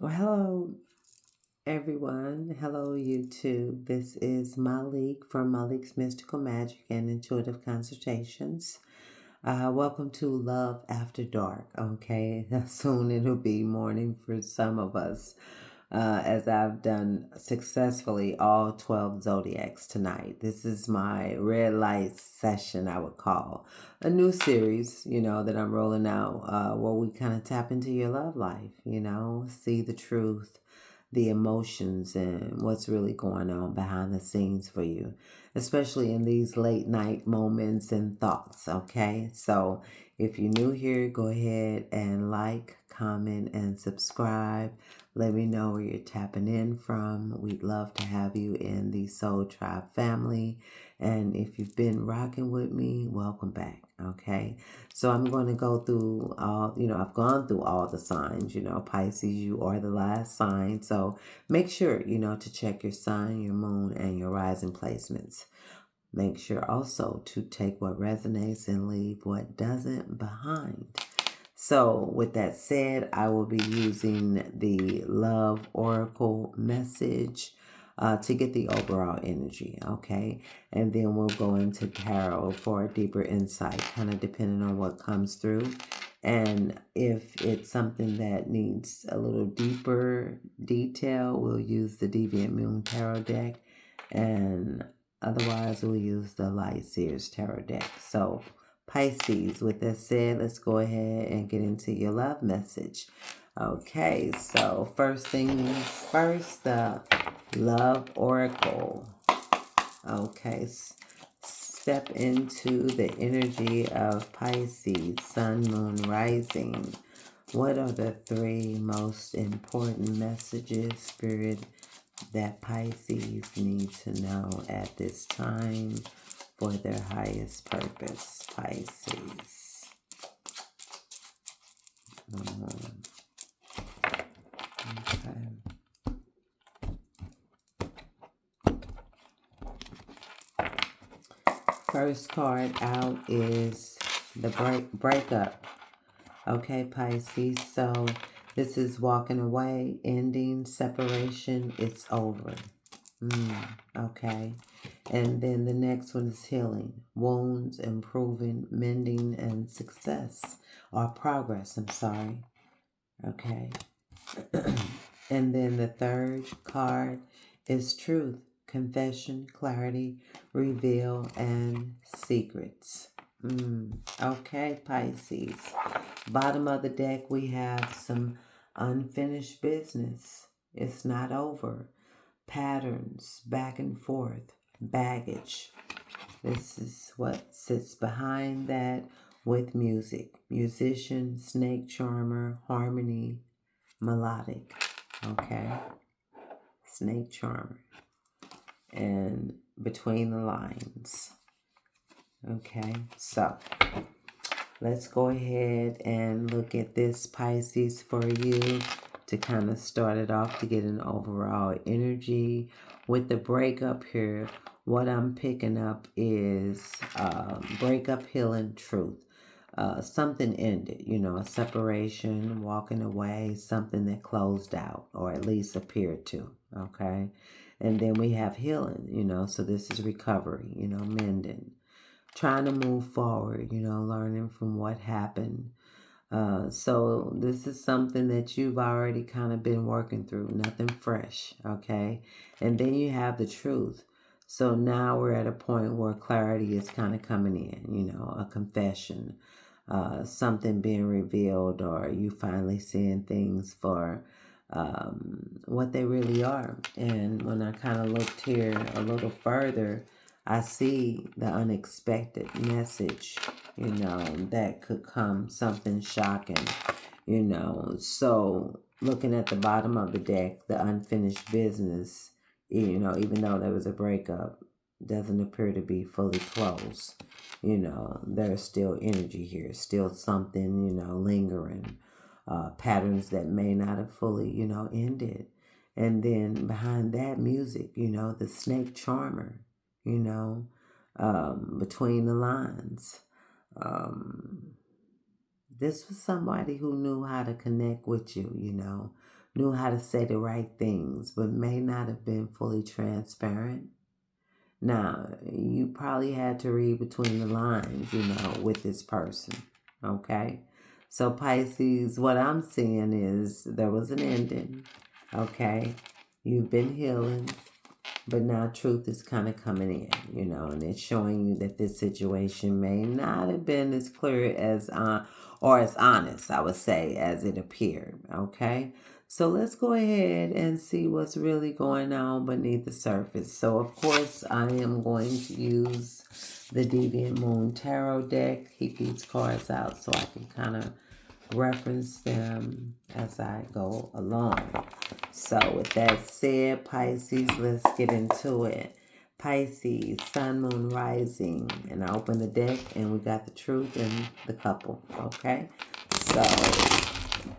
Well, hello, everyone. Hello, YouTube. This is Malik from Malik's Mystical Magic and Intuitive Consultations. Welcome to Love After Dark. Okay, soon it'll be morning for some of us, as I've done successfully all 12 zodiacs tonight. This is my red light session, I would call a new series, that I'm rolling out, where we kind of tap into your love life, see the truth, the emotions, and what's really going on behind the scenes for you, especially in these late night moments and thoughts. Okay, so if you're new here, go ahead and like, comment, and subscribe. Let me know where you're tapping in from. We'd love to have you in the Soul Tribe family. And if you've been rocking with me, welcome back. Okay. So I'm going to go through all, I've gone through all the signs, Pisces, you are the last sign. So make sure, to check your sun, your moon, and your rising placements. Make sure also to take what resonates and leave what doesn't behind. So, with that said, I will be using the Love Oracle message to get the overall energy, okay? And then we'll go into tarot for a deeper insight, kind of depending on what comes through. And if it's something that needs a little deeper detail, we'll use the Deviant Moon Tarot deck. And otherwise, we'll use the Light Seers Tarot deck. So, Pisces, with that said, let's go ahead and get into your love message. Okay, so first things first, the Love Oracle. Okay, step into the energy of Pisces, Sun, Moon, Rising. What are the three most important messages, Spirit, that Pisces need to know at this time for their highest purpose? Pisces. Okay. First card out is the breakup. Okay, Pisces. So this is walking away, ending, separation. It's over. Okay. And then the next one is healing, wounds, improving, mending, and success or progress. I'm sorry. Okay. And then the third card is truth, confession, clarity, reveal, and secrets. Okay, Pisces. Bottom of the deck, we have some unfinished business. It's not over. Patterns, back and forth, baggage. This is what sits behind that with music. Musician, snake charmer, harmony, melodic. Okay. Snake charmer. And between the lines. Okay. So let's go ahead and look at this, Pisces, for you to kind of start it off to get an overall energy. With the breakup here, what I'm picking up is breakup, healing, truth. Something ended, a separation, walking away, something that closed out, or at least appeared to, okay? And then we have healing, so this is recovery, mending, trying to move forward, learning from what happened. So this is something that you've already kind of been working through, nothing fresh, okay? And then you have the truth. So now we're at a point where clarity is kind of coming in, a confession, something being revealed, or you finally seeing things for what they really are. And when I kind of looked here a little further, I see the unexpected message, that could come, something shocking, So looking at the bottom of the deck, the unfinished business, even though there was a breakup, doesn't appear to be fully closed. There's still energy here, still something, lingering, patterns that may not have fully, ended. And then behind that music, the snake charmer, between the lines. This was somebody who knew how to connect with you, knew how to say the right things, but may not have been fully transparent. Now, you probably had to read between the lines, with this person, okay? So, Pisces, what I'm seeing is there was an ending, okay? You've been healing, but now truth is kind of coming in, and it's showing you that this situation may not have been as clear as, or as honest, I would say, as it appeared, okay? So let's go ahead and see what's really going on beneath the surface. So, of course, I am going to use the Deviant Moon Tarot deck. Keep these cards out so I can kind of reference them as I go along. So with that said, Pisces, let's get into it. Pisces, Sun, Moon, Rising. And I open the deck and we got the truth and the couple. Okay. So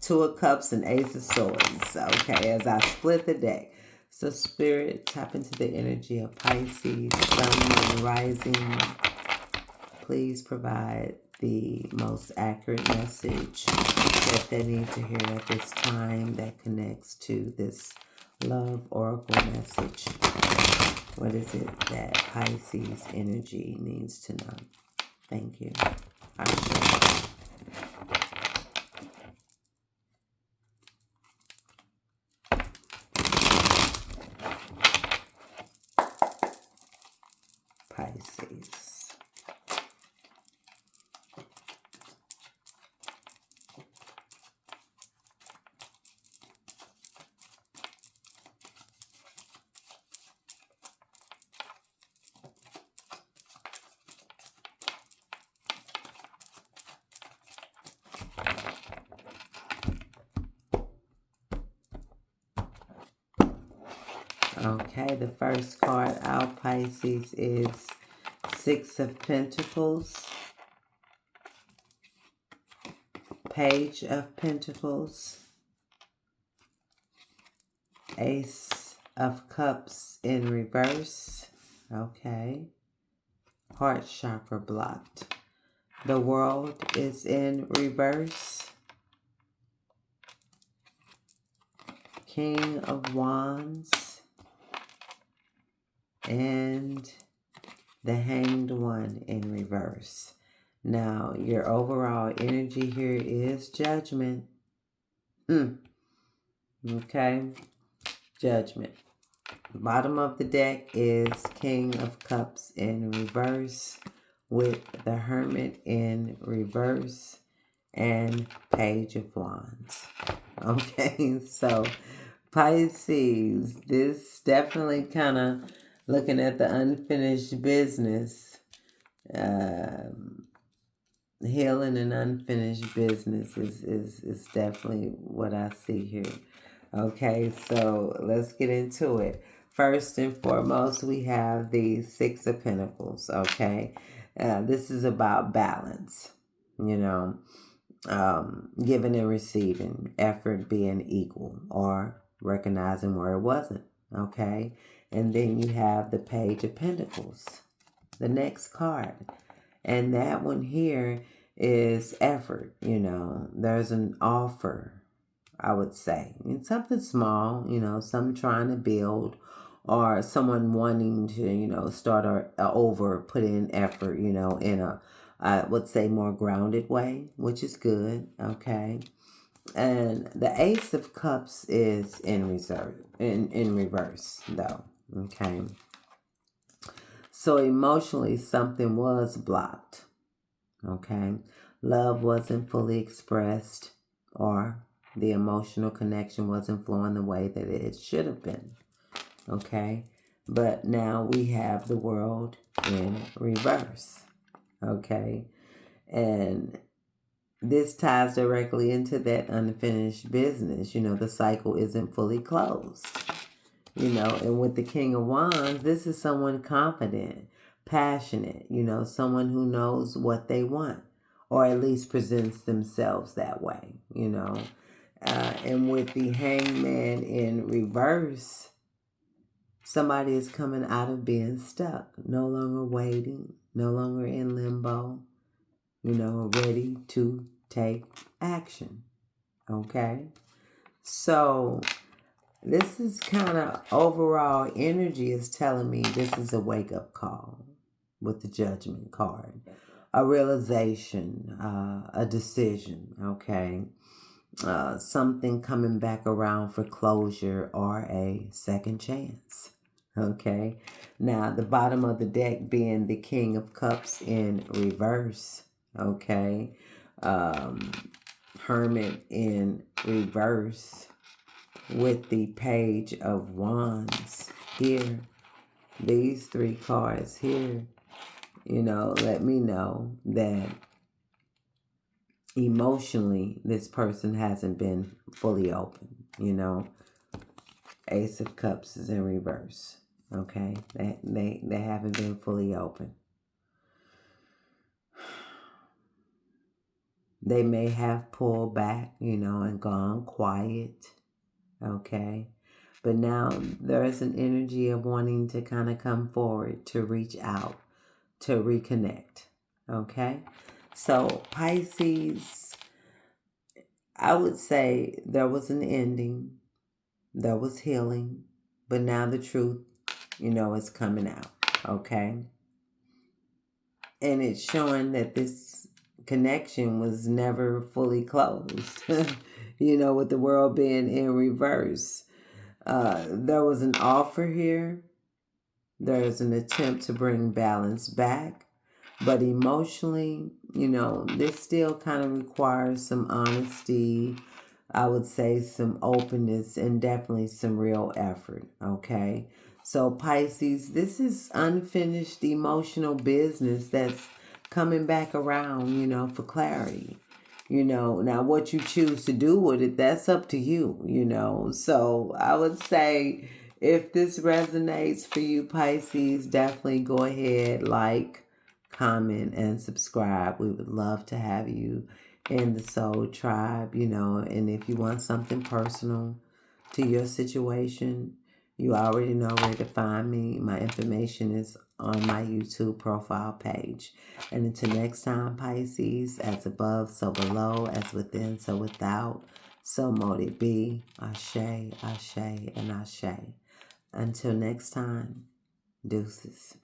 Two of Cups and Ace of Swords. Okay. As I split the deck. So Spirit, tap into the energy of Pisces, Sun, Moon, Rising. Please provide the most accurate message that they need to hear at this time that connects to this love oracle message. What is it that Pisces energy needs to know? Thank you. Ashe. Pisces. Okay, the first card out, Pisces, is Six of Pentacles, Page of Pentacles, Ace of Cups in reverse. Okay, heart chakra blocked. The World is in reverse. King of Wands. And the Hanged One in reverse. Now, your overall energy here is Judgment. Okay, Judgment. Bottom of the deck is King of Cups in reverse with the Hermit in reverse and Page of Wands. Okay, so Pisces, this definitely kind of looking at the unfinished business, healing and unfinished business is definitely what I see here. Okay, so let's get into it. First and foremost, we have the Six of Pentacles. Okay, this is about balance, giving and receiving, effort being equal, or recognizing where it wasn't. Okay, and then you have the Page of Pentacles, the next card. And that one here is effort. There's an offer, I would say. It's something small, some trying to build, or someone wanting to, start over, put in effort, in a, I would say, more grounded way, which is good. Okay. And the Ace of Cups is in reverse, though. Okay. So emotionally, something was blocked. Okay. Love wasn't fully expressed, or the emotional connection wasn't flowing the way that it should have been. Okay. But now we have the World in reverse. Okay. And this ties directly into that unfinished business. The cycle isn't fully closed. And with the King of Wands, this is someone confident, passionate, someone who knows what they want, or at least presents themselves that way, and with the Hangman in reverse, somebody is coming out of being stuck, no longer waiting, no longer in limbo, ready to take action. Okay? So this is kind of overall energy is telling me this is a wake-up call with the Judgment card. A realization, a decision, okay? Something coming back around for closure or a second chance. Okay. Now, the bottom of the deck being the King of Cups in reverse. Okay. Hermit in reverse with the Page of Wands here. These three cards here, let me know that emotionally this person hasn't been fully open. Ace of Cups is in reverse. Okay, they haven't been fully open. They may have pulled back, and gone quiet. Okay, but now there is an energy of wanting to kind of come forward, to reach out, to reconnect. Okay, so Pisces, I would say there was an ending, there was healing, but now the truth, is coming out. Okay, and it's showing that this connection was never fully closed. With the world being in reverse. There was an offer here. There's an attempt to bring balance back. But emotionally, this still kind of requires some honesty. I would say some openness and definitely some real effort. Okay. So Pisces, this is unfinished emotional business that's coming back around, for clarity. Now what you choose to do with it, that's up to you. So I would say if this resonates for you, Pisces, definitely go ahead, like, comment, and subscribe. We would love to have you in the Soul Tribe, and if you want something personal to your situation, you already know where to find me. My information is on my YouTube profile page. And until next time, Pisces, as above, so below, as within, so without, so mote it be. Ashe, ashe, and ashe. Until next time, deuces.